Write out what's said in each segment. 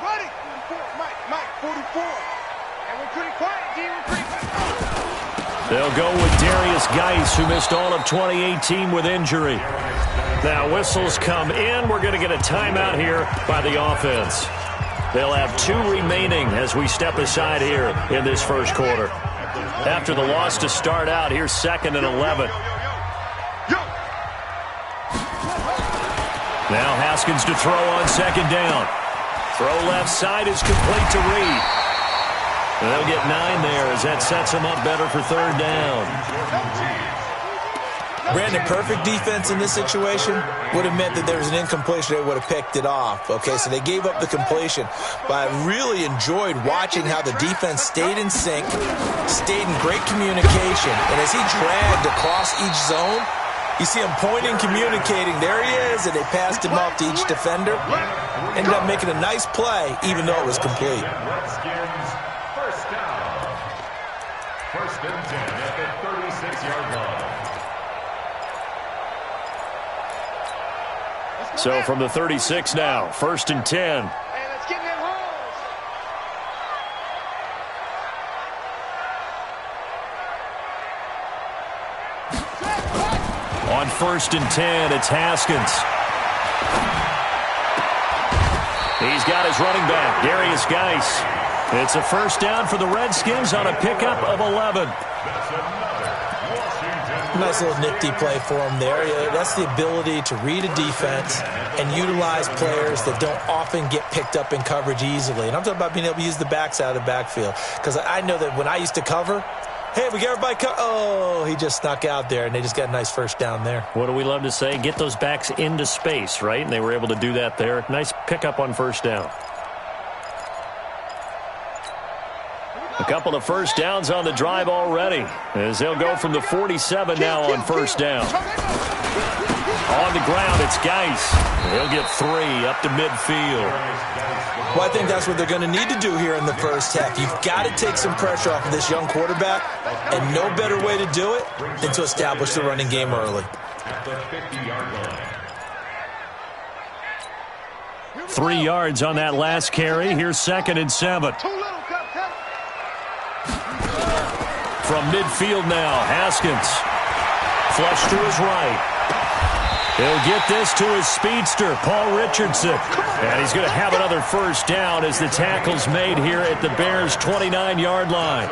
buddy. 44, Mike, 44. And we're pretty quiet, D. We're pretty quiet. They'll go with Darius Geis, who missed all of 2018 with injury. Now whistles come in. We're going to get a timeout here by the offense. They'll have 2 remaining as we step aside here in this first quarter. After the loss to start out, here's 2nd and 11. Now Haskins to throw on 2nd down. Throw left side is complete to Reed. And they'll get 9 there as that sets them up better for 3rd down. Brandon, perfect defense in this situation would have meant that there was an incompletion. They would have picked it off. Okay, so they gave up the completion. But I really enjoyed watching how the defense stayed in sync, stayed in great communication. And as he dragged across each zone, you see him pointing, communicating. There he is, and they passed him off to each defender. Ended up making a nice play, even though it was complete. First down. 1st and 10 at the 36-yard line. So from the 36 now, 1st and 10. Hey, let's get in them holes. On 1st and 10, it's Haskins. He's got his running back, Darius Geis. It's a 1st down for the Redskins on a pickup of 11. Nice little nifty play for him there. Yeah, that's the ability to read a defense and utilize players that don't often get picked up in coverage easily. And I'm talking about being able to use the backside of the backfield. Because I know that when I used to cover, hey, we get everybody oh, he just snuck out there, and they just got a nice 1st down there. What do we love to say? Get those backs into space, right? And they were able to do that there. Nice pickup on 1st down. A couple of 1st downs on the drive already, as they'll go from the 47 now on 1st down. On the ground, it's Geis. He'll get 3 up to midfield. Well, I think that's what they're going to need to do here in the first half. You've got to take some pressure off of this young quarterback, and no better way to do it than to establish the running game early. At the 50-yard line. 3 yards on that last carry. Here's 2nd and 7. From midfield now, Haskins. Flush to his right. He'll get this to his speedster, Paul Richardson. And he's going to have another 1st down as the tackle's made here at the Bears' 29-yard line.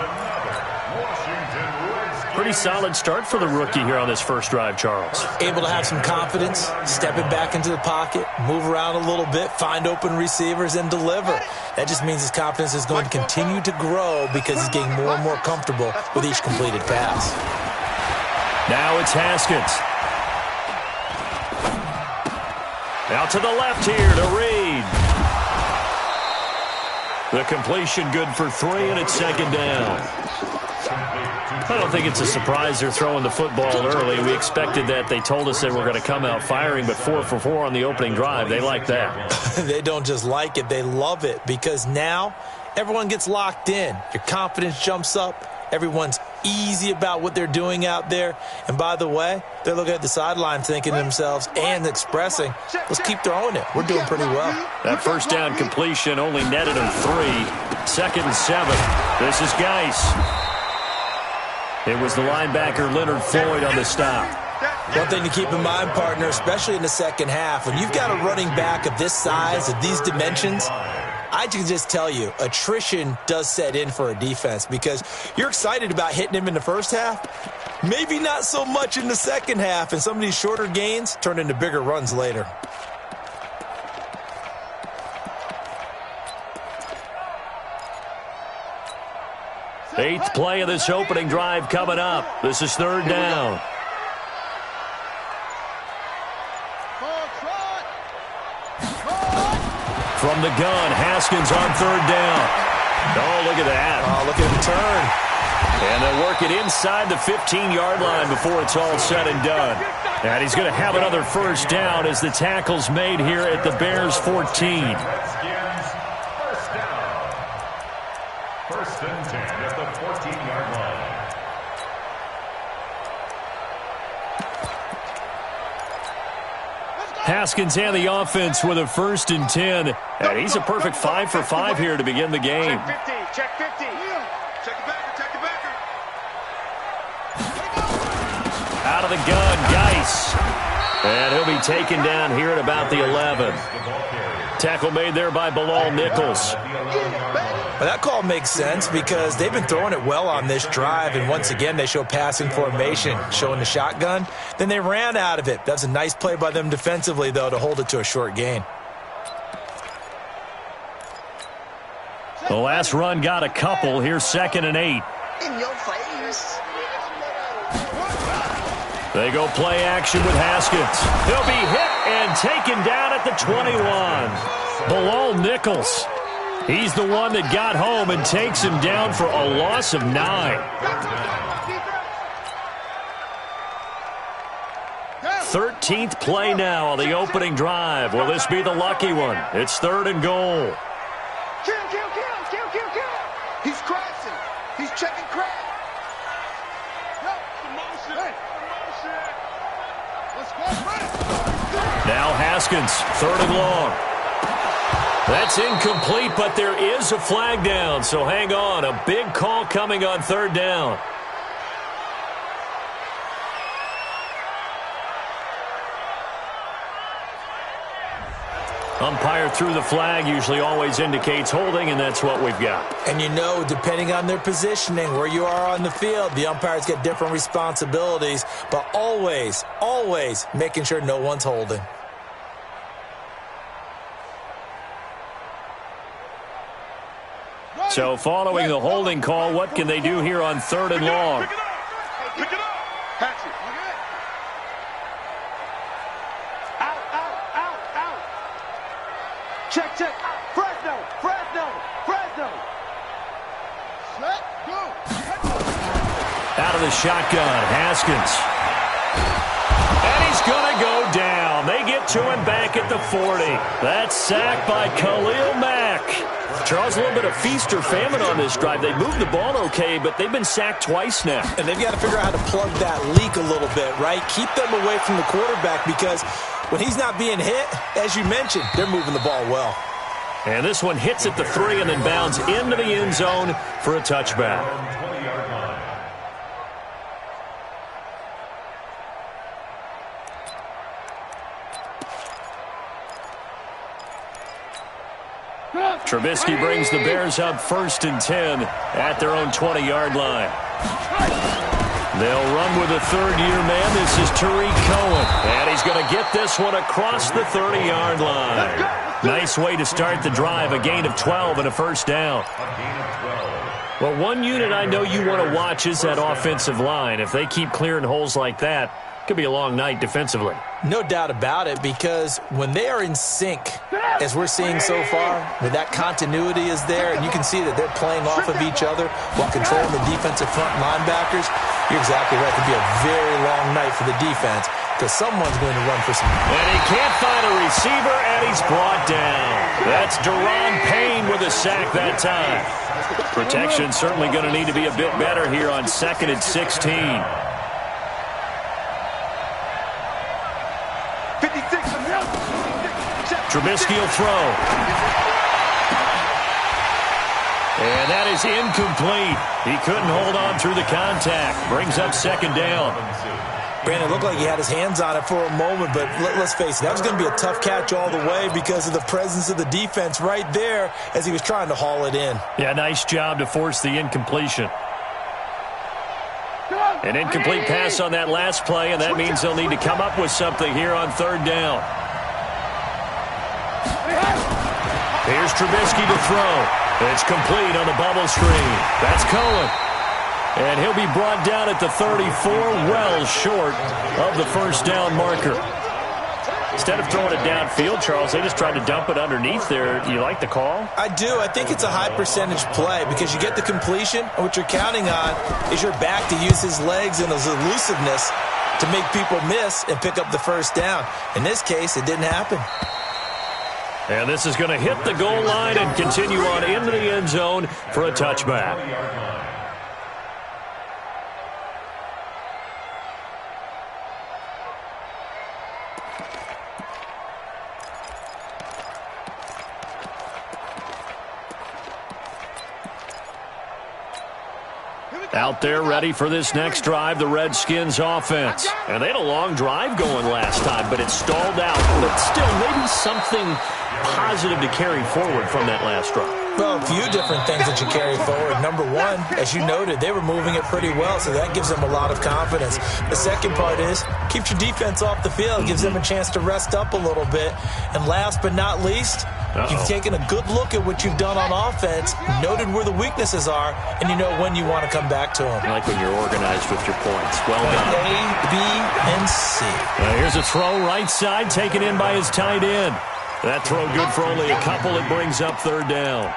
Pretty solid start for the rookie here on this first drive, Charles. Able to have some confidence, stepping back into the pocket, move around a little bit, find open receivers, and deliver. That just means his confidence is going to continue to grow because he's getting more and more comfortable with each completed pass. Now it's Haskins. Out to the left here to Reed. The completion good for 3, and it's 2nd down. I don't think it's a surprise they're throwing the football early. We expected that. They told us they were going to come out firing, but 4 for 4 on the opening drive. They like that. They don't just like it. They love it because now everyone gets locked in. Your confidence jumps up. Everyone's easy about what they're doing out there. And by the way, they're looking at the sideline thinking to themselves and expressing, let's keep throwing it. We're doing pretty well. That 1st down completion only netted them 3. 2nd and 7. This is Geis. It was the linebacker Leonard Floyd on the stop. One thing to keep in mind, partner, especially in the second half, when you've got a running back of this size, of these dimensions, I can just tell you, attrition does set in for a defense because you're excited about hitting him in the first half, maybe not so much in the second half, and some of these shorter gains turn into bigger runs later. Eighth play of this opening drive coming up. This is 3rd down. From the gun, Haskins on 3rd down. Oh, look at that. Oh, look at him turn. And they'll work it inside the 15-yard line before it's all said and done. And he's going to have another 1st down as the tackle's made here at the Bears' 14. 1st and 10 at the 14-yard line. Haskins and the offense with a 1st and 10. And he's a perfect 5 for 5 here to begin the game. Check 50. Check 50. Check the backer. Check the backer. Out of the gun, Geis. And he'll be taken down here at about the 11. Tackle made there by Bilal Nichols. Well, that call makes sense because they've been throwing it well on this drive, and once again they show passing formation, showing the shotgun. Then they ran out of it. That's a nice play by them defensively, though, to hold it to a short gain. The last run got a couple. Here's 2nd and 8. In your face. They go play action with Haskins. He'll be hit and taken down at the 21. Bilal Nichols. He's the one that got home and takes him down for a loss of 9. 13th play now on the opening drive. Will this be the lucky one? It's 3rd and goal. Kill. He's crashing. He's checking crash. Now Haskins, 3rd and long. That's incomplete, but there is a flag down, so hang on. A big call coming on 3rd down. Umpire threw the flag, usually always indicates holding, and that's what we've got. And you know, depending on their positioning, where you are on the field, the umpires get different responsibilities, but always making sure no one's holding. So following the holding call, what can they do here on 3rd and long? Pick it up. Catch it. Out. Check. Fresno. Set, go. Out of the shotgun, Haskins. And he's going to go down. They get to him back at the 40. That's sacked by Khalil Mack. Charles, a little bit of feast or famine on this drive. They moved the ball okay, but they've been sacked twice now. And they've got to figure out how to plug that leak a little bit, right? Keep them away from the quarterback because when he's not being hit, as you mentioned, they're moving the ball well. And this one hits at the 3 and then bounds into the end zone for a touchback. Trubisky brings the Bears up 1st and 10 at their own 20-yard line. They'll run with a 3rd-year man. This is Tariq Cohen. And he's going to get this one across the 30-yard line. Nice way to start the drive. A gain of 12 and a 1st down. Well, one unit I know you want to watch is that offensive line. If they keep clearing holes like that, it could be a long night defensively. No doubt about it, because when they are in sync, as we're seeing so far, when that continuity is there, and you can see that they're playing off of each other while controlling the defensive front linebackers, you're exactly right. It could be a very long night for the defense because someone's going to run for some. And he can't find a receiver, and he's brought down. That's Deron Payne with a sack that time. Protection certainly going to need to be a bit better here on 2nd and 16. Trubisky will throw. And that is incomplete. He couldn't hold on through the contact. Brings up 2nd down. Brandon, it looked like he had his hands on it for a moment, but let's face it, that was going to be a tough catch all the way because of the presence of the defense right there as he was trying to haul it in. Yeah, nice job to force the incompletion. An incomplete pass on that last play, and that means they'll need to come up with something here on 3rd down. Here's Trubisky to throw. It's complete on the bubble screen. That's Cohen. And he'll be brought down at the 34, well short of the 1st down marker. Instead of throwing it downfield, Charles, they just tried to dump it underneath there. Do you like the call? I do. I think it's a high percentage play because you get the completion, and what you're counting on is your back to use his legs and his elusiveness to make people miss and pick up the 1st down. In this case, it didn't happen. And this is going to hit the goal line and continue on into the end zone for a touchback. Out there ready for this next drive, the Redskins offense. And they had a long drive going last time, but it stalled out. But still, maybe something positive to carry forward from that last drive. Well, a few different things that you carry forward. Number one, as you noted, they were moving it pretty well, so that gives them a lot of confidence. The second part is, keeps your defense off the field, gives them a chance to rest up a little bit. And last but not least, you've taken a good look at what you've done on offense, noted where the weaknesses are, and you know when you want to come back to them. I like when you're organized with your points. Well done. A, B, and C. Here's a throw right side, taken in by his tight end. That throw good for only a couple. It brings up third down.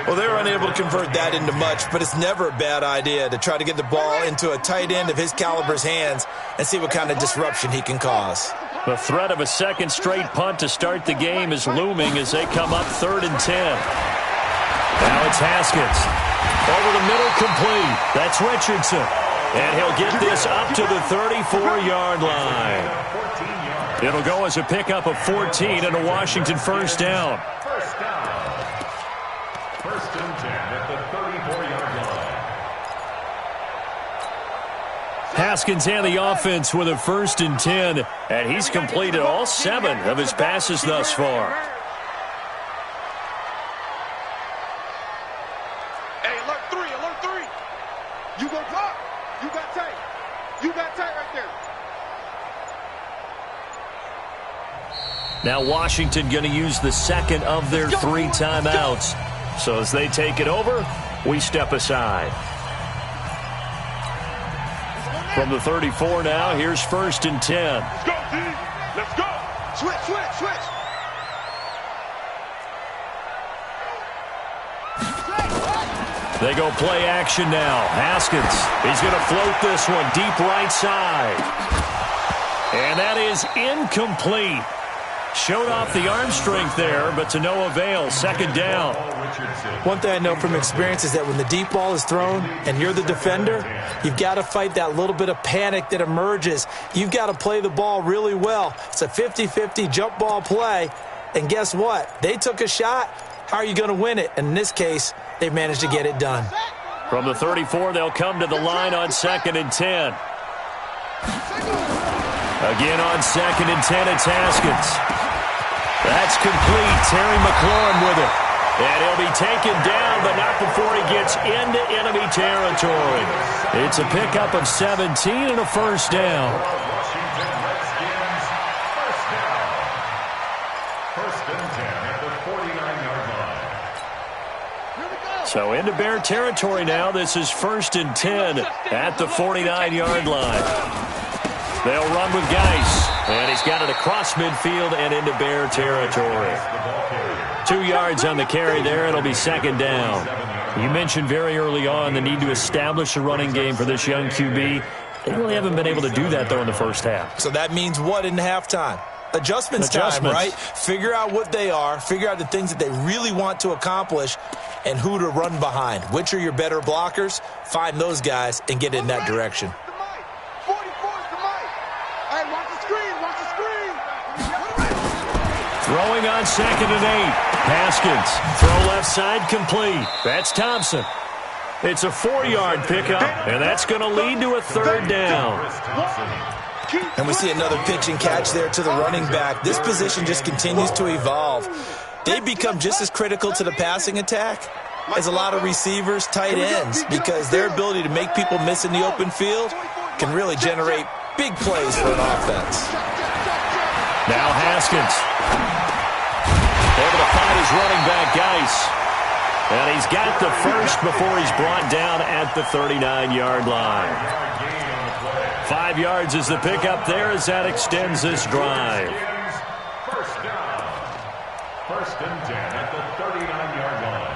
Well, they were unable to convert that into much, but it's never a bad idea to try to get the ball into a tight end of his caliber's hands and see what kind of disruption he can cause. The threat of a second straight punt to start the game is looming as they come up 3rd and 10. Now it's Haskins. Over the middle, complete. That's Richardson. And he'll get this up to the 34-yard line. It'll go as a pickup of 14 and a Washington first down. First down. 1st and 10 at the 34-yard line. Haskins and the offense with a 1st and 10, and he's completed all 7 of his passes thus far. Hey, alert 3. You go drop. You got tight. You got tight right there. Now Washington going to use the second of their 3 timeouts. So as they take it over, we step aside. From the 34 now, here's 1st and 10. Let's go, D. Let's go. Switch. They go play action now. Haskins, he's going to float this one deep right side. And that is incomplete. Showed off the arm strength there, but to no avail. 2nd down. One thing I know from experience is that when the deep ball is thrown and you're the defender, you've got to fight that little bit of panic that emerges. You've got to play the ball really well. It's a 50-50 jump ball play. And guess what? They took a shot. How are you going to win it? And in this case, they managed to get it done. From the 34, they'll come to the line on 2nd and 10. Again on 2nd and 10, it's Haskins. That's complete. Terry McLaurin with it. And he'll be taken down, but not before he gets into enemy territory. It's a pickup of 17 and a first down. Washington Redskins, first down. 1st and 10 at the 49-yard line. So into Bear territory now. This is 1st and 10 at the 49-yard line. They'll run with Geis. And he's got it across midfield and into Bear territory. 2 yards on the carry there. It'll be 2nd down. You mentioned very early on the need to establish a running game for this young QB. They really haven't been able to do that, though, in the first half. So that means what in halftime? Adjustments time, right? Figure out what they are. Figure out the things that they really want to accomplish and who to run behind. Which are your better blockers? Find those guys and get in that direction. Throwing on 2nd and 8. Haskins. Throw left side complete. That's Thompson. It's a 4-yard pickup, and that's going to lead to a 3rd down. And we see another pitch and catch there to the running back. This position just continues to evolve. They become just as critical to the passing attack as a lot of receivers, tight ends, because their ability to make people miss in the open field can really generate big plays for an offense. Now Haskins. Able to find his running back, Geis. And he's got the first before he's brought down at the 39-yard line. 5 yards is the pickup there as that extends this drive. First down. 1st and 10 at the 39-yard line.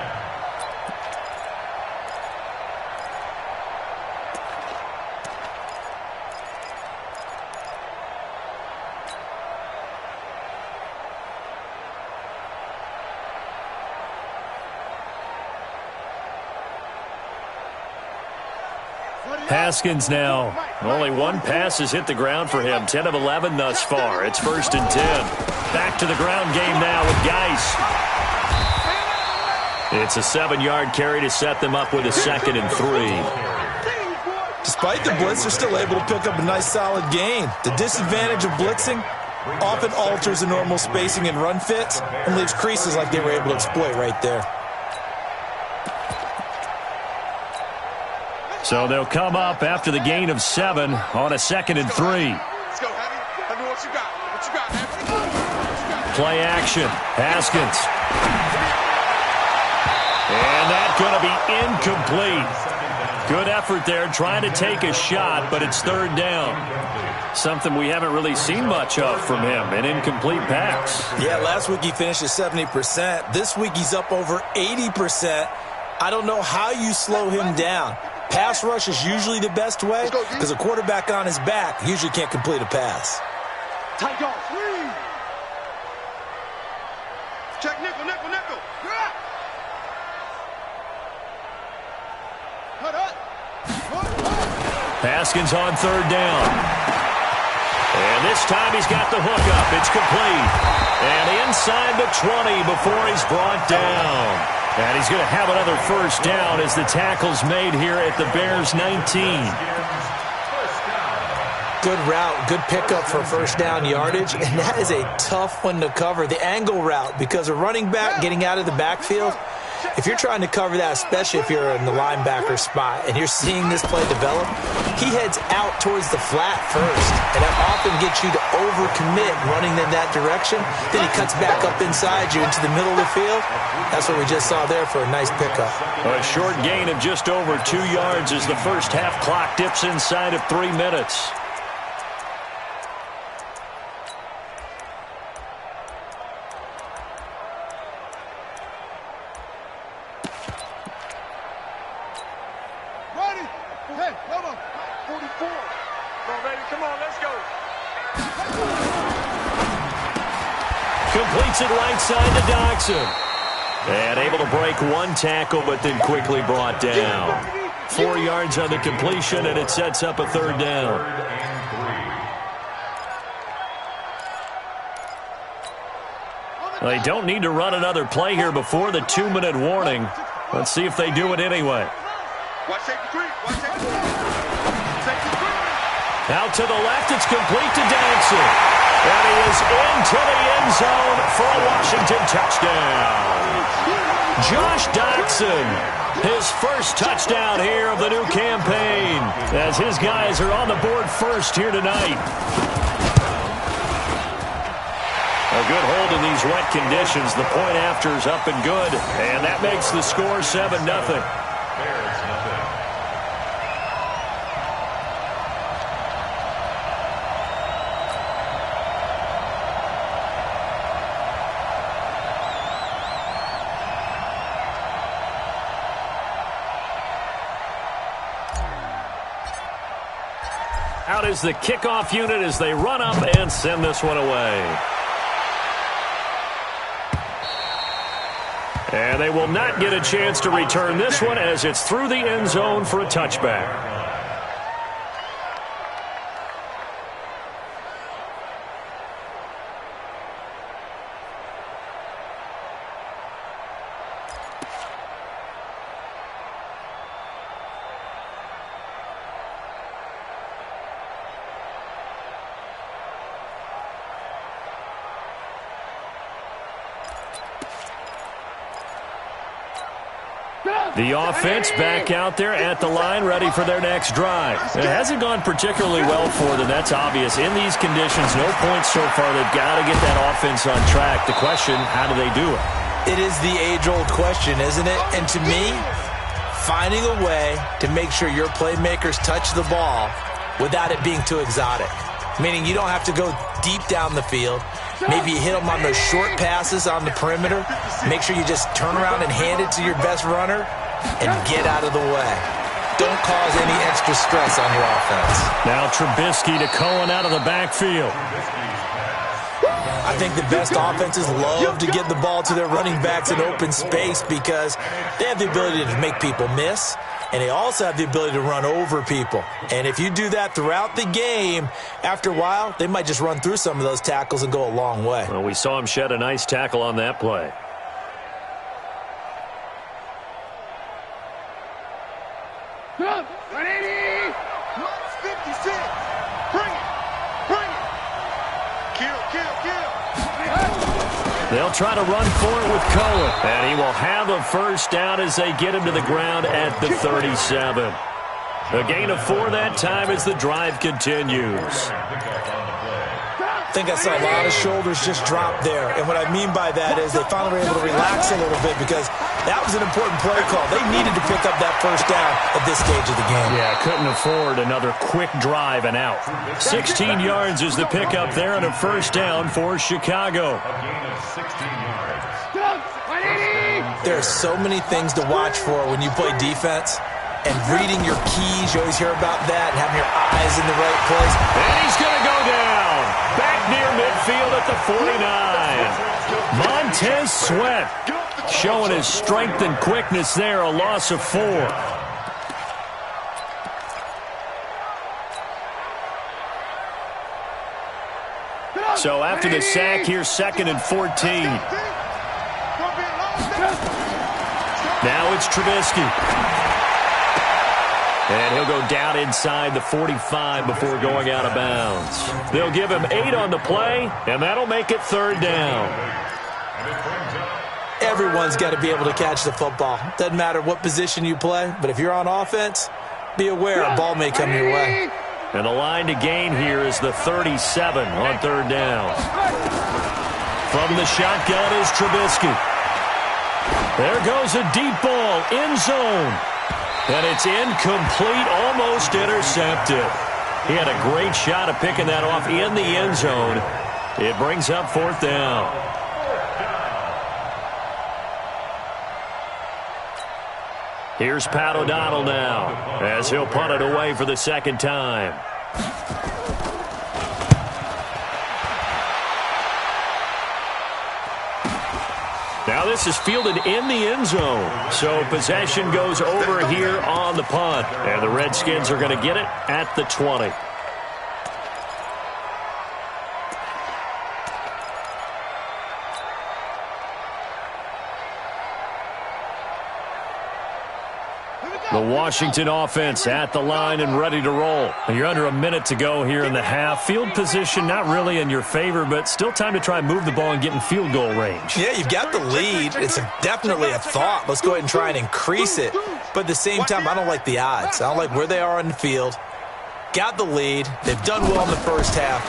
Haskins now. Only 1 pass has hit the ground for him. 10 of 11 thus far. It's 1st and 10. Back to the ground game now with Geis. It's a 7-yard carry to set them up with a 2nd and 3. Despite the blitz, they're still able to pick up a nice solid gain. The disadvantage of blitzing often alters the normal spacing and run fits and leaves creases like they were able to exploit right there. So they'll come up after the gain of 7 on a 2nd and 3. Let's go, Heavy. Tell me what you got. What you got, Heavy? Play action. Haskins. And that's going to be incomplete. Good effort there trying to take a shot, but it's 3rd down. Something we haven't really seen much of from him, an incomplete pass. Yeah, last week he finished at 70%. This week he's up over 80%. I don't know how you slow him down. Pass rush is usually the best way because a quarterback on his back usually can't complete a pass. Tight dog. Check nickel, nickel, nickel. Haskins on 3rd down. And this time he's got the hook up. It's complete. And inside the 20 before he's brought down. And he's going to have another 1st down as the tackle's made here at the Bears' 19. Good route, good pickup for 1st down yardage, and that is a tough one to cover, the angle route, because a running back getting out of the backfield, if you're trying to cover that, especially if you're in the linebacker spot and you're seeing this play develop, he heads out towards the flat first, and that often gets you to overcommit running in that direction. Then he cuts back up inside you into the middle of the field. That's what we just saw there for a nice pickup. A short gain of just over 2 yards as the first half clock dips inside of 3 minutes. Completes it right side to Doxson. And able to break 1 tackle, but then quickly brought down. 4 yards on the completion, and it sets up a 3rd down. They don't need to run another play here before the 2-minute warning. Let's see if they do it anyway. Out to the left, it's complete to Doxson. And he is into the end zone for a Washington touchdown. Josh Doxson, his first touchdown here of the new campaign, as his guys are on the board first here tonight. A good hold in these wet conditions. The point after is up and good, and that makes the score 7-0. Out is the kickoff unit as they run up and send this one away. And they will not get a chance to return this one as it's through the end zone for a touchback. The offense back out there at the line, ready for their next drive. It hasn't gone particularly well for them. That's obvious. In these conditions, no points so far. They've got to get that offense on track. The question, how do they do it? It is the age-old question, isn't it? And to me, finding a way to make sure your playmakers touch the ball without it being too exotic. Meaning you don't have to go deep down the field. Maybe you hit them on those short passes on the perimeter. Make sure you just turn around and hand it to your best runner and get out of the way. Don't cause any extra stress on your offense. Now Trubisky to Cohen out of the backfield. I think the best offenses love to get the ball to their running backs in open space because they have the ability to make people miss, and they also have the ability to run over people. And if you do that throughout the game, after a while, they might just run through some of those tackles and go a long way. Well, we saw him shed a nice tackle on that play. They'll try to run for it with Cohen. And he will have a first down as they get him to the ground at the 37. A gain of 4 that time as the drive continues. I think I saw a lot of shoulders just drop there. And what I mean by that is they finally were able to relax a little bit because that was an important play call. They needed to pick up that first down at this stage of the game. Yeah, couldn't afford another quick drive and out. 16 yards is the pickup there and a first down for Chicago. There are so many things to watch for when you play defense. And reading your keys, you always hear about that, and having your eyes in the right place. And he's going to go down. Back near midfield at the 49. Montez Sweat showing his strength and quickness there, a loss of 4. So after the sack, here's 2nd and 14. Now it's Trubisky. And he'll go down inside the 45 before going out of bounds. They'll give him 8 on the play, and that'll make it 3rd down. Everyone's got to be able to catch the football. Doesn't matter what position you play, but if you're on offense, be aware a ball may come your way. And the line to gain here is the 37 on 3rd down. From the shotgun is Trubisky. There goes a deep ball, end zone. And it's incomplete, almost intercepted. He had a great shot at picking that off in the end zone. It brings up 4th down. Here's Pat O'Donnell now as he'll punt it away for the 2nd time. Now this is fielded in the end zone. So possession goes over here on the punt. And the Redskins are going to get it at the 20. The Washington offense at the line and ready to roll. You're under a minute to go here in the half. Field position not really in your favor, but still time to try and move the ball and get in field goal range. Yeah, you've got the lead. It's definitely a thought. Let's go ahead and try and increase it. But at the same time, I don't like the odds. I don't like where they are on the field. Got the lead. They've done well in the first half.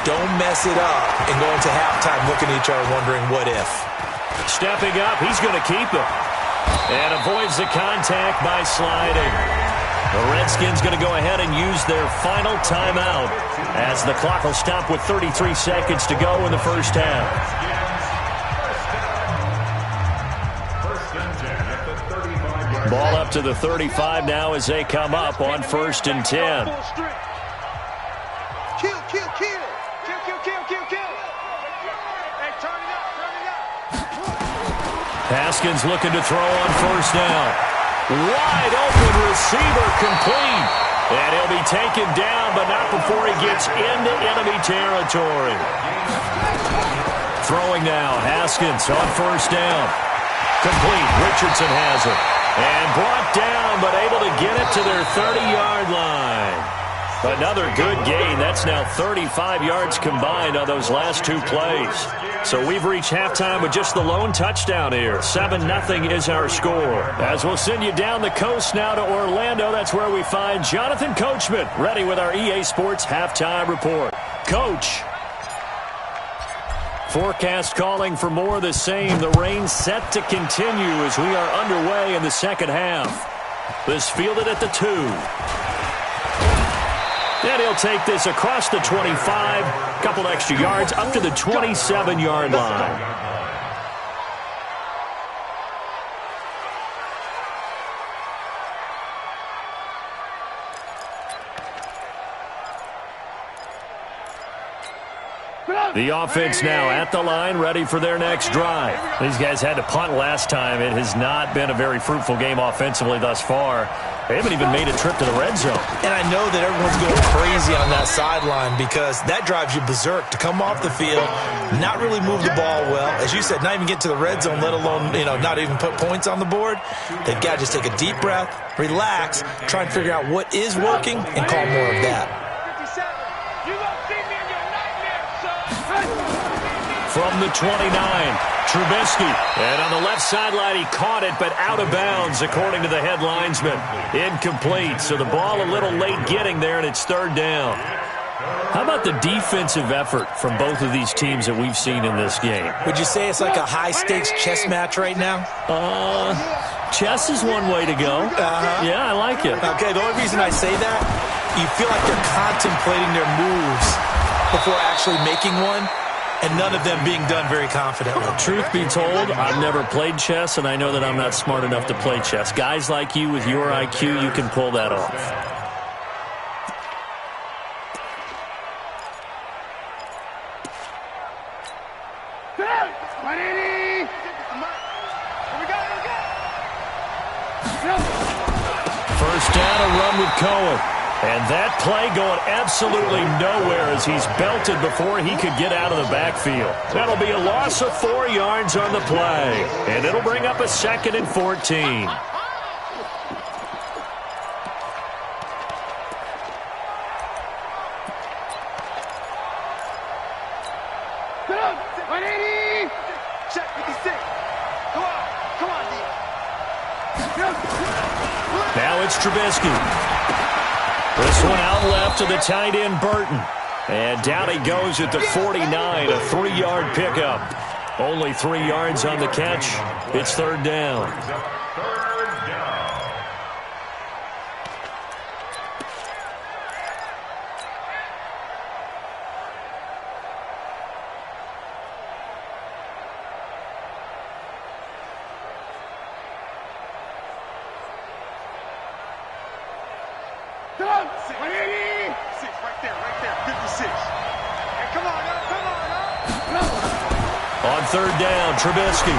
Don't mess it up and go into halftime looking at each other wondering what if. Stepping up, he's going to keep it. And avoids the contact by sliding. The Redskins going to go ahead and use their final timeout as the clock will stop with 33 seconds to go in the first half. Ball up to the 35 now as they come up on 1st and 10. Kill, kill, kill. Kill, kill, kill, kill, kill. Hey, turn it up, turn it up. Haskins looking to throw on 1st down. Wide open receiver complete. And he'll be taken down, but not before he gets into enemy territory. Throwing now, Haskins on 1st down. Complete, Richardson has it. And brought down, but able to get it to their 30-yard line. Another good gain. That's now 35 yards combined on those last 2 plays. So we've reached halftime with just the lone touchdown here. 7-0 is our score. As we'll send you down the coast now to Orlando, that's where we find Jonathan Coachman, ready with our EA Sports halftime report. Coach. Forecast calling for more of the same. The rain set to continue as we are underway in the second half. This fielded at the 2. And he'll take this across the 25, couple extra yards, up to the 27-yard line. The offense now at the line, ready for their next drive. These guys had to punt last time. It has not been a very fruitful game offensively thus far. They haven't even made a trip to the red zone. And I know that everyone's going crazy on that sideline because that drives you berserk to come off the field, not really move the ball well. As you said, not even get to the red zone, let alone, not even put points on the board. They've got to just take a deep breath, relax, try and figure out what is working, and call more of that. From the 29, Trubisky. And on the left sideline, he caught it, but out of bounds, according to the head linesman. Incomplete. So the ball a little late getting there, and it's third down. How about the defensive effort from both of these teams that we've seen in this game? Would you say it's like a high-stakes chess match right now? Chess is one way to go. Yeah, I like it. Okay, the only reason I say that, you feel like they're contemplating their moves before actually making one, and none of them being done very confidently. Truth be told, I've never played chess, and I know that I'm not smart enough to play chess. Guys like you with your IQ, you can pull that off. First down, a run with Cohen. And that play going absolutely nowhere as he's belted before he could get out of the backfield. That'll be a loss of 4 yards on the play. And it'll bring up a 2nd and 14. Check 56. Come on, D. Now it's Trubisky. This one out left to the tight end, Burton. And down he goes at the 49, a 3-yard pickup. Only 3 yards on the catch. It's third down. On third down, Trubisky.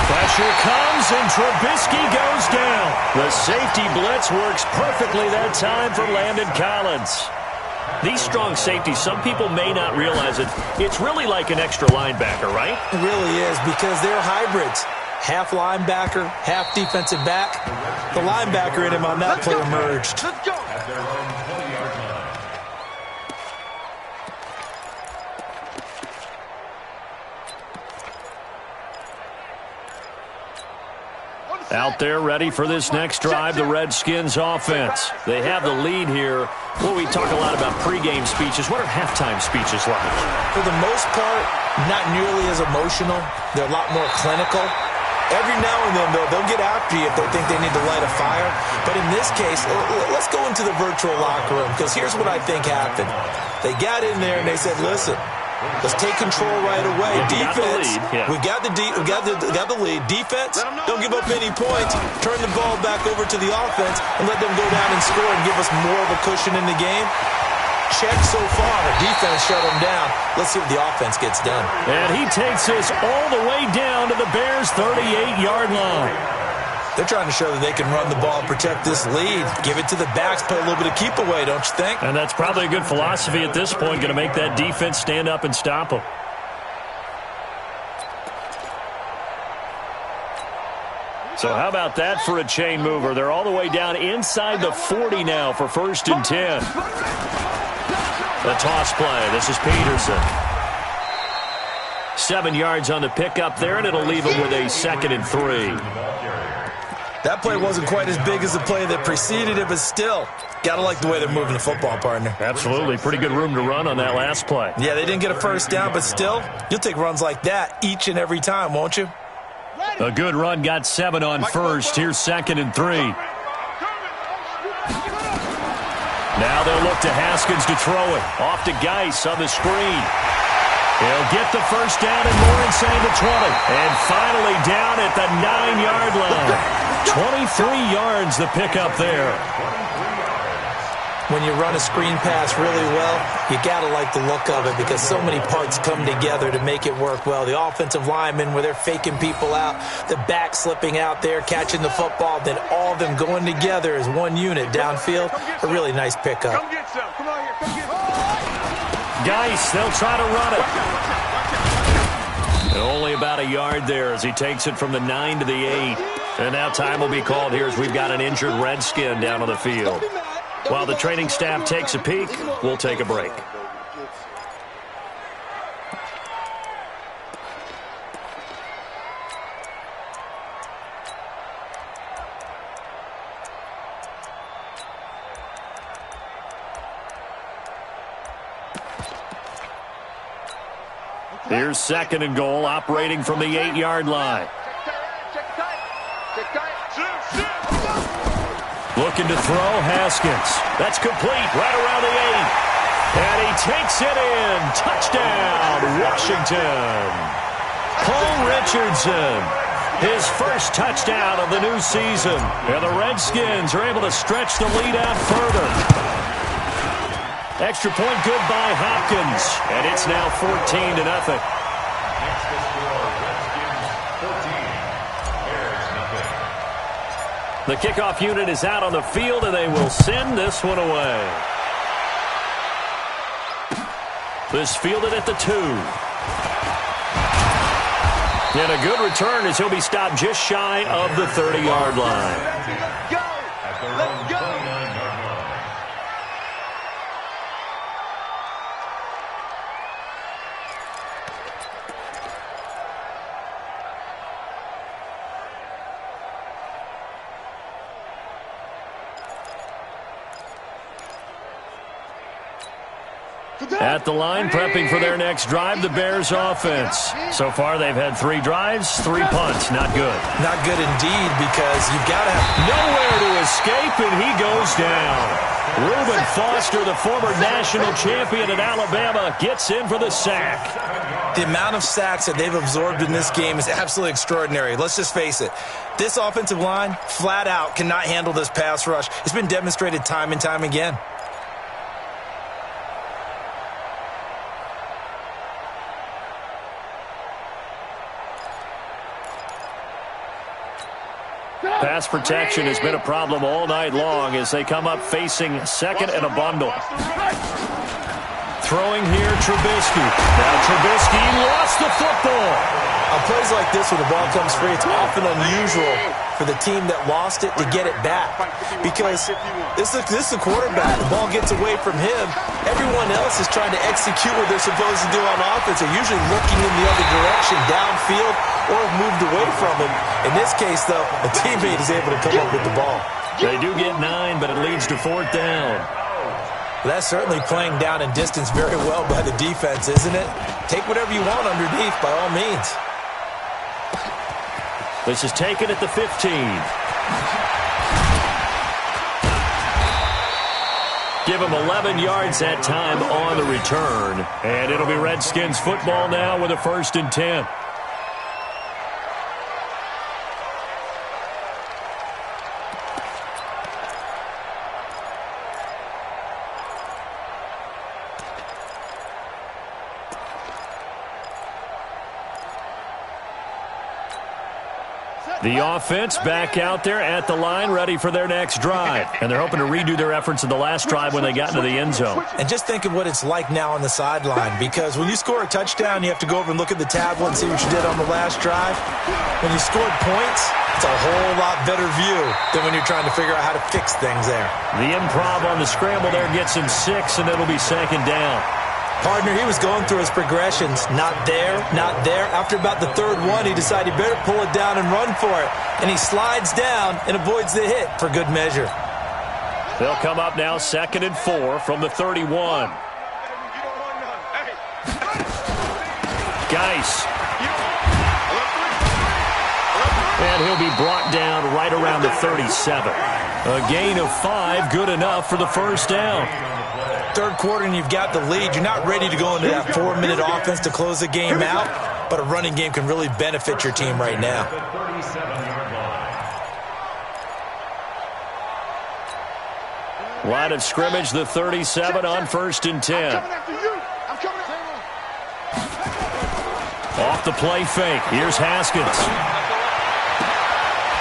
Pressure comes, and Trubisky goes down. The safety blitz works perfectly that time for Landon Collins. These strong safeties, some people may not realize it. It's really like an extra linebacker, right? It really is, because they're hybrids. Half linebacker, half defensive back. The linebacker in him on that play emerged. Let's go. Out there ready for this next drive, the Redskins offense. They have the lead here. Well, we talk a lot about pregame speeches. What are halftime speeches like? For the most part, not nearly as emotional. They're a lot more clinical. Every now and then, though, they'll get after you if they think they need to light a fire. But in this case, let's go into the virtual locker room, because here's what I think happened. They got in there and they said, listen, let's take control right away. Defense, we got the lead. Defense, don't give up any points. Turn the ball back over to the offense and let them go down and score and give us more of a cushion in the game. Check so far. Defense shut them down. Let's see what the offense gets done. And he takes us all the way down to the Bears' 38-yard line. They're trying to show that they can run the ball and protect this lead. Give it to the backs, play a little bit of keep away, don't you think? And that's probably a good philosophy at this point, going to make that defense stand up and stop them. So how about that for a chain mover? They're all the way down inside the 40 now for 1st and 10. The toss play. This is Peterson. 7 yards on the pickup there, and it'll leave him with a 2nd and 3. That play wasn't quite as big as the play that preceded it, but still, got to like the way they're moving the football, partner. Absolutely. Pretty good room to run on that last play. Yeah, they didn't get a first down, but still, you'll take runs like that each and every time, won't you? A good run got 7 on first. Here's 2nd and 3. Now they'll look to Haskins to throw it. Off to Geis on the screen. He'll get the first down and more inside the 20. And finally down at the 9-yard line. 23 yards the pickup there. When you run a screen pass really well, you got to like the look of it because so many parts come together to make it work well. The offensive linemen, where they're faking people out, the back slipping out there, catching the football, then all of them going together as one unit downfield. A really nice pickup. Come get some. Come on here. Come get some. Geis, they'll try to run it. And only about a yard there as he takes it from the 9 to the 8. And now time will be called here as we've got an injured Redskin down on the field. While the training staff takes a peek, we'll take a break. Here's 2nd and goal, operating from the 8-yard line. Looking to throw, Haskins. That's complete, right around the 8. And he takes it in. Touchdown, Washington. Paul Richardson, his first touchdown of the new season. And the Redskins are able to stretch the lead out further. Extra point good by Hopkins. And it's now 14-0. Next to score, Redskins 14, Bears nothing. The kickoff unit is out on the field, and they will send this one away. This fielded at the 2. And a good return as he'll be stopped just shy of the 30-yard line. At their own 29-yard line. At the line, prepping for their next drive, the Bears offense. So far, they've had 3 drives, 3 punts. Not good. Not good indeed, because you've got to have nowhere to escape, and he goes down. Reuben Foster, the former national champion at Alabama, gets in for the sack. The amount of sacks that they've absorbed in this game is absolutely extraordinary. Let's just face it. This offensive line, flat out, cannot handle this pass rush. It's been demonstrated time and time again. Pass protection has been a problem all night long as they come up facing 2nd and a bundle. Throwing here, Trubisky. Now Trubisky lost the football. On plays like this where the ball comes free, it's often unusual for the team that lost it to get it back. Because this is the quarterback. The ball gets away from him. Everyone else is trying to execute what they're supposed to do on offense. They're usually looking in the other direction, downfield, or have moved away from him. In this case, though, a teammate is able to come up with the ball. They do get 9, but it leads to 4th down. That's certainly playing down in distance very well by the defense, isn't it? Take whatever you want underneath, by all means. This is taken at the 15. Give him 11 yards that time on the return. And it'll be Redskins football now with a 1st and 10. The offense back out there at the line, ready for their next drive. And they're hoping to redo their efforts in the last drive when they got into the end zone. And just think of what it's like now on the sideline, because when you score a touchdown, you have to go over and look at the tablet and see what you did on the last drive. When you scored points, it's a whole lot better view than when you're trying to figure out how to fix things there. The improv on the scramble there gets him 6, and it'll be 2nd down. Partner, he was going through his progressions. Not there, not there. After about the 3rd one, he decided he better pull it down and run for it. And he slides down and avoids the hit for good measure. They'll come up now 2nd and 4 from the 31. Geis. And he'll be brought down right around the 37. A gain of 5, good enough for the 1st down. 3rd quarter and you've got the lead. You're not ready to go into that 4-minute offense to close the game out, but a running game can really benefit your team right now. Line of scrimmage, the 37 on 1st and 10. Off the play fake. Here's Haskins.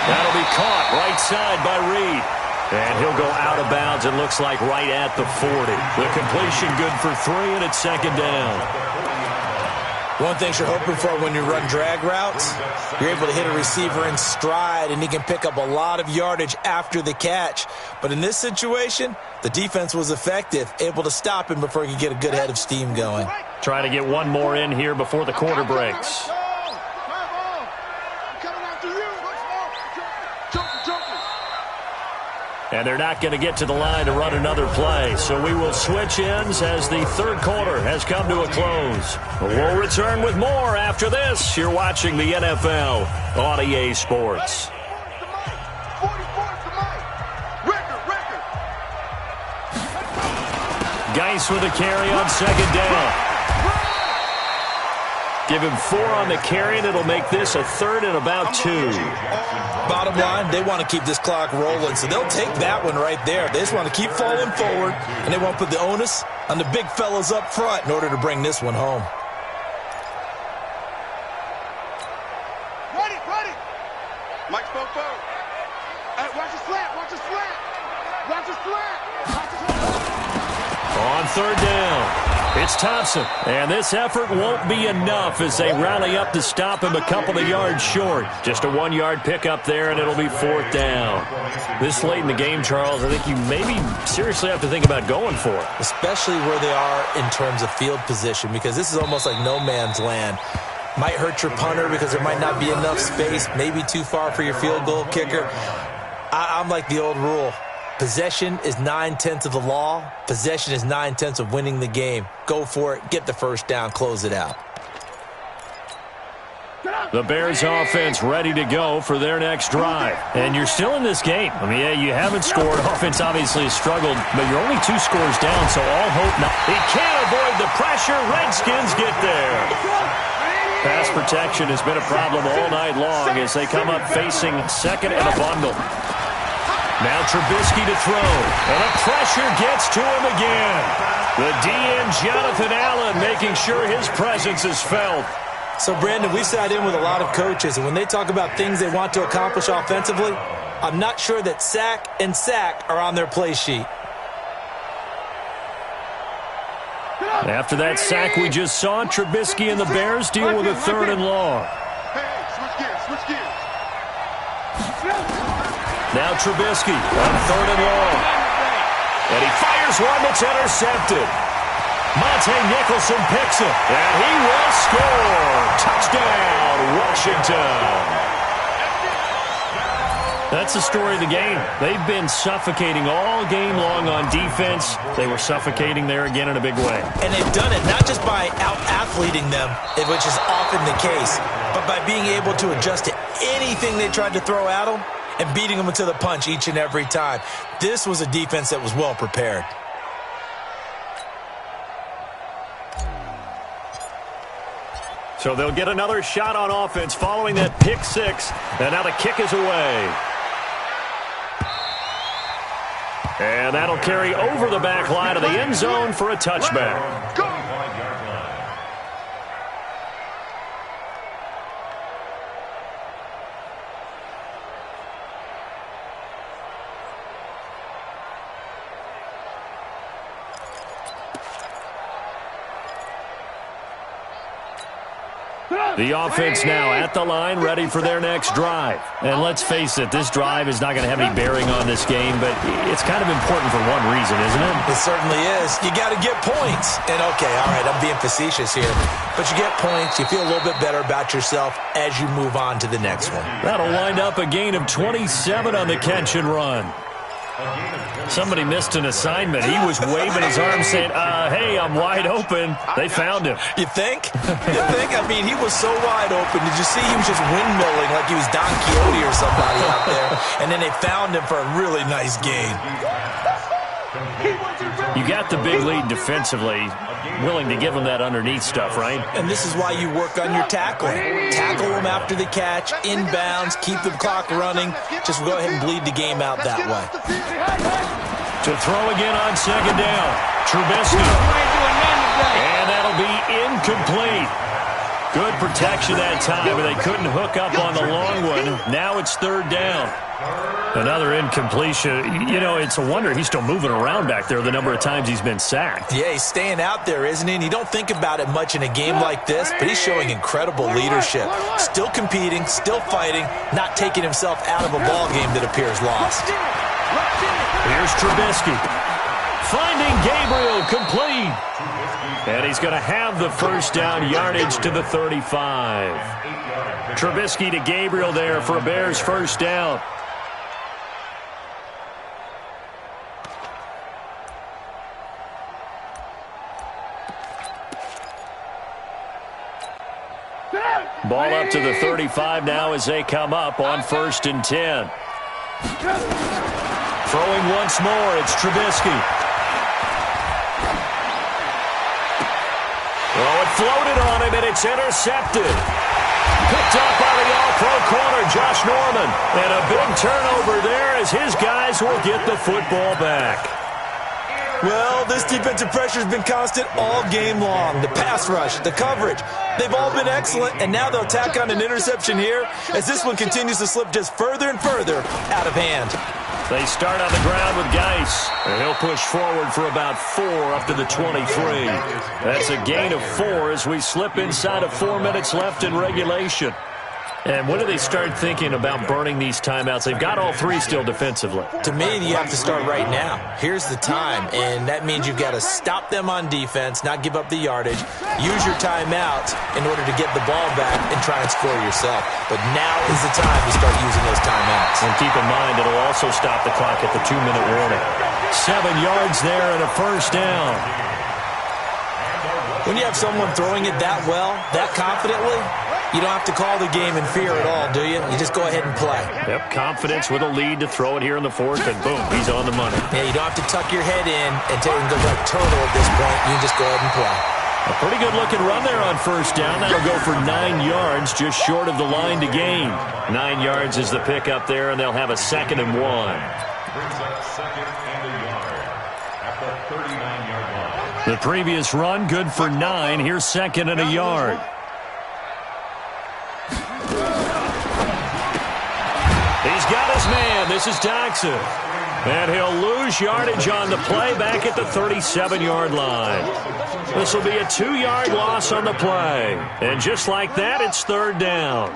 That'll be caught right side by Reed. And he'll go out of bounds, it looks like, right at the 40. The completion good for 3, and it's 2nd down. One thing you're hoping for when you run drag routes, you're able to hit a receiver in stride, and he can pick up a lot of yardage after the catch. But in this situation, the defense was effective, able to stop him before he could get a good head of steam going. Trying to get one more in here before the quarter breaks. And they're not going to get to the line to run another play. So we will switch ends as the third quarter has come to a close. We'll return with more after this. You're watching the NFL on EA Sports. Geis with a carry on second down. Give him 4 on the carry, and it'll make this a third and about 2. Bottom line, they want to keep this clock rolling, so they'll take that one right there. They just want to keep falling forward, and they want to put the onus on the big fellas up front in order to bring this one home. Ready. Mike Fofo. Hey, watch the slant. Watch the slant. Watch the slant. Watch the slant. On third down, it's Thompson. And this effort won't be enough as they rally up to stop him a couple of yards short. Just a 1-yard pickup there, and it'll be fourth down. This late in the game, Charles, I think you maybe seriously have to think about going for it. Especially where they are in terms of field position, because this is almost like no man's land. Might hurt your punter because there might not be enough space, maybe too far for your field goal kicker. I'm like the old rule. Possession is 9/10 of the law. Possession is 9/10 of winning the game. Go for it. Get the first down. Close it out. The Bears offense ready to go for their next drive. And you're still in this game. I mean, yeah, you haven't scored. Offense obviously has struggled, but you're only 2 scores down, so all hope now. He can't avoid the pressure. Redskins get there. Pass protection has been a problem all night long as they come up facing second and a bundle. Now Trubisky to throw, and the pressure gets to him again. The DN, Jonathan Allen, making sure his presence is felt. So, Brandon, we sat in with a lot of coaches, and when they talk about things they want to accomplish offensively, I'm not sure that sack and sack are on their play sheet. After that sack we just saw, Trubisky and the Bears deal with a third and long. Switch gears. Now Trubisky on third and long. And he fires one that's intercepted. Monte Nicholson picks it, and he will score. Touchdown, Washington. That's the story of the game. They've been suffocating all game long on defense. They were suffocating there again in a big way. And they've done it not just by out-athleting them, which is often the case, but by being able to adjust to anything they tried to throw at them and beating them to the punch each and every time. This was a defense that was well prepared. So they'll get another shot on offense following that pick six. And now the kick is away. And that'll carry over the back line of the end zone for a touchback. Go! The offense now at the line, ready for their next drive. And let's face it, this drive is not going to have any bearing on this game, but it's kind of important for one reason, isn't it? It certainly is. You got to get points. And, okay, all right, I'm being facetious here. But you get points, you feel a little bit better about yourself as you move on to the next one. That'll wind up a gain of 27 on the catch and run. Somebody missed an assignment. He was waving his arm saying, hey, I'm wide open. They found him. You think? I mean, he was so wide open. Did you see he was just windmilling like he was Don Quixote or somebody out there? And then they found him for a really nice gain. You got the big lead defensively, willing to give him that underneath stuff, right? And this is why you work on your tackling. Tackle them after the catch, inbounds, keep the clock running. Just go ahead and bleed the game out that way. To throw again on second down. Trubisky. And that'll be incomplete. Good protection that time, but they couldn't hook up on the long one. Now it's third down. Another incompletion. You know, it's a wonder he's still moving around back there the number of times he's been sacked. Yeah, he's staying out there, isn't he? And you don't think about it much in a game like this, but he's showing incredible leadership. Still competing, still fighting, not taking himself out of a ball game that appears lost. Here's Trubisky. Finding Gabriel, complete. And he's going to have the first down yardage to the 35. Trubisky to Gabriel there for a Bears first down. Ball up to the 35 now as they come up on 1st and 10. Throwing once more, it's Trubisky. Oh, it floated on him, and it's intercepted. Picked up by the all-pro corner, Josh Norman. And a big turnover there as his guys will get the football back. Well, this defensive pressure has been constant all game long. The pass rush, the coverage, they've all been excellent, and now they'll tack on an interception here as this one continues to slip just further and further out of hand. They start on the ground with Geis, and he'll push forward for about 4 up to the 23. That's a gain of 4 as we slip inside of 4 minutes left in regulation. And when do they start thinking about burning these timeouts? They've got all 3 still defensively. To me, you have to start right now. Here's the time, and that means you've got to stop them on defense, not give up the yardage, use your timeouts in order to get the ball back and try and score yourself. But now is the time to start using those timeouts. And keep in mind, it'll also stop the clock at the 2-minute warning. 7 yards there and a first down. When you have someone throwing it that well, that confidently, you don't have to call the game in fear at all, do you? You just go ahead and play. Yep, confidence with a lead to throw it here in the 4th, and boom, he's on the money. Yeah, you don't have to tuck your head in and take and go like turtle at this point. You can just go ahead and play. A pretty good-looking run there on first down. That'll go for 9 yards, just short of the line to gain. 9 yards is the pickup there, and they'll have a 2nd and 1. Brings up 2nd and a yard at the 39-yard line. The previous run, good for 9. Here's 2nd and a yard. He's got his man. This is Jackson. And he'll lose yardage on the play back at the 37-yard line. This will be a 2-yard loss on the play. And just like that, it's 3rd down.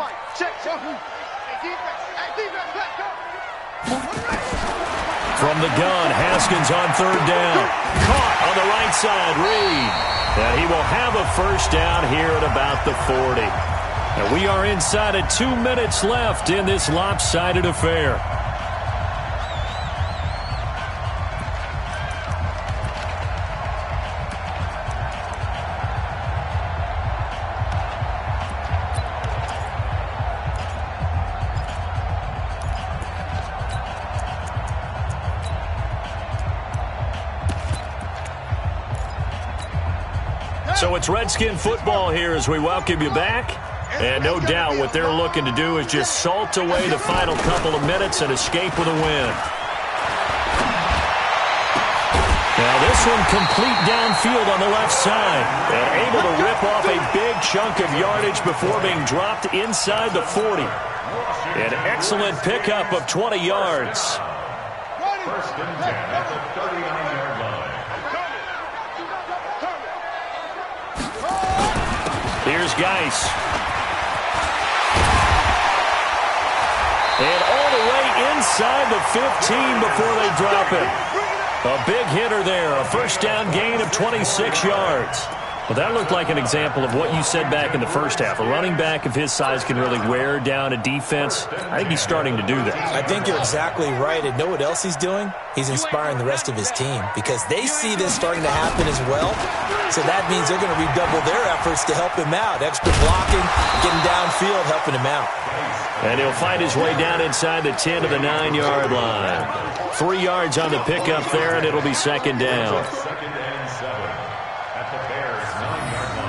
From the gun, Haskins on 3rd down. Caught on the right side, Reed. And he will have a first down here at about the 40. And we are inside of 2 minutes left in this lopsided affair. So it's Redskin football here as we welcome you back. And no doubt what they're looking to do is just salt away the final couple of minutes and escape with a win. Now this one complete downfield on the left side. And able to rip off a big chunk of yardage before being dropped inside the 40. An excellent pickup of 20 yards. 1st and 10 at the 39-yard line. Here's Geis. And all the way inside the 15 before they drop it. A big hitter there. A first down gain of 26 yards. Well, that looked like an example of what you said back in the first half. A running back of his size can really wear down a defense. I think he's starting to do that. I think you're exactly right. And know what else he's doing? He's inspiring the rest of his team because they see this starting to happen as well. So that means they're going to redouble their efforts to help him out. Extra blocking, getting downfield, helping him out. And he'll find his way down inside the 10 to the 9-yard line. 3 yards on the pickup there, and it'll be 2nd down. 2nd and 7 at the Bears' 9-yard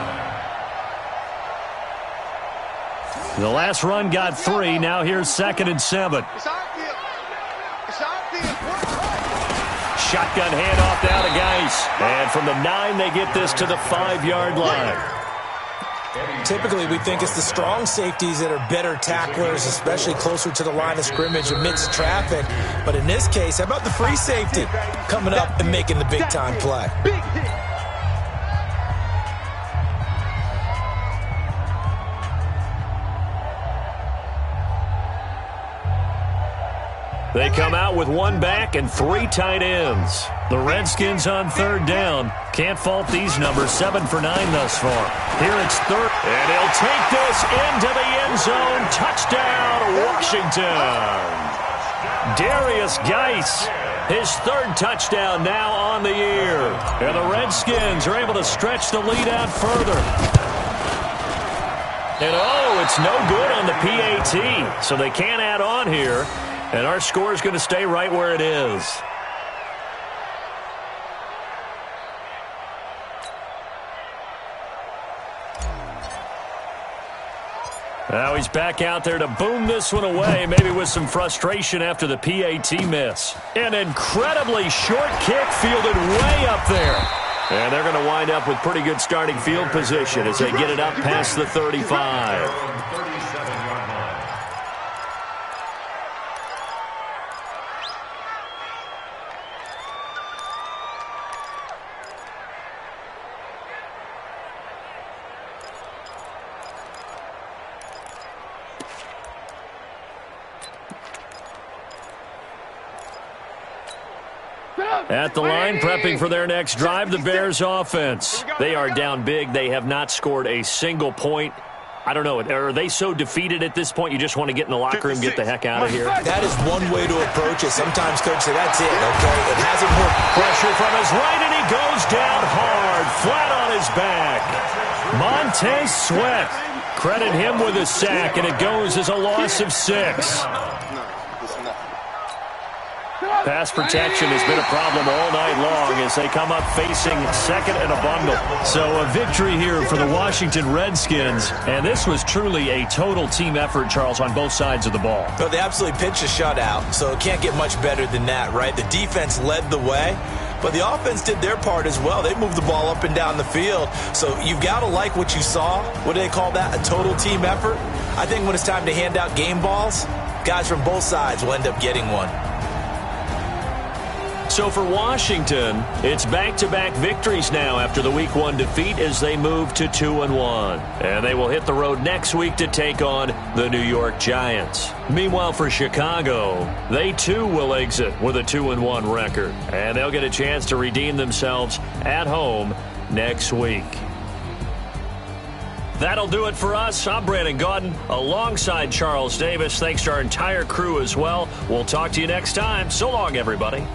line. The last run got 3. Now here's 2nd and 7. Shotgun handoff down to Geis. And from the 9, they get this to the 5-yard line. Typically, we think it's the strong safeties that are better tacklers, especially closer to the line of scrimmage amidst traffic. But in this case, how about the free safety coming up and making the big-time play? They come out with 1 back and 3 tight ends. The Redskins on 3rd down. Can't fault these numbers. 7 for 9 thus far. Here it's 3rd. And he'll take this into the end zone. Touchdown, Washington. Darius Geis, his 3rd touchdown now on the year. And the Redskins are able to stretch the lead out further. And oh, it's no good on the PAT. So they can't add on here. And our score is going to stay right where it is. Now he's back out there to boom this one away, maybe with some frustration after the PAT miss. An incredibly short kick fielded way up there. And they're going to wind up with pretty good starting field position as they get it up past the 35. At the line, prepping for their next drive, the Bears offense. They are down big. They have not scored a single point. I don't know. Are they so defeated at this point you just want to get in the locker room and get the heck out of here? That is one way to approach it. Sometimes coaches say, that's it, okay? It hasn't worked. Pressure from his right, and he goes down hard, flat on his back. Montez Sweat. Credit him with a sack, and it goes as a loss of 6. Pass protection has been a problem all night long as they come up facing second and a bundle. So a victory here for the Washington Redskins. And this was truly a total team effort, Charles, on both sides of the ball. Well, they absolutely pitched a shutout, so it can't get much better than that, right? The defense led the way, but the offense did their part as well. They moved the ball up and down the field. So you've got to like what you saw. What do they call that? A total team effort? I think when it's time to hand out game balls, guys from both sides will end up getting one. So for Washington, it's back-to-back victories now after the Week 1 defeat as they move to 2-1. And they will hit the road next week to take on the New York Giants. Meanwhile, for Chicago, they too will exit with a 2-1 record. And they'll get a chance to redeem themselves at home next week. That'll do it for us. I'm Brandon Gaudin alongside Charles Davis. Thanks to our entire crew as well. We'll talk to you next time. So long, everybody.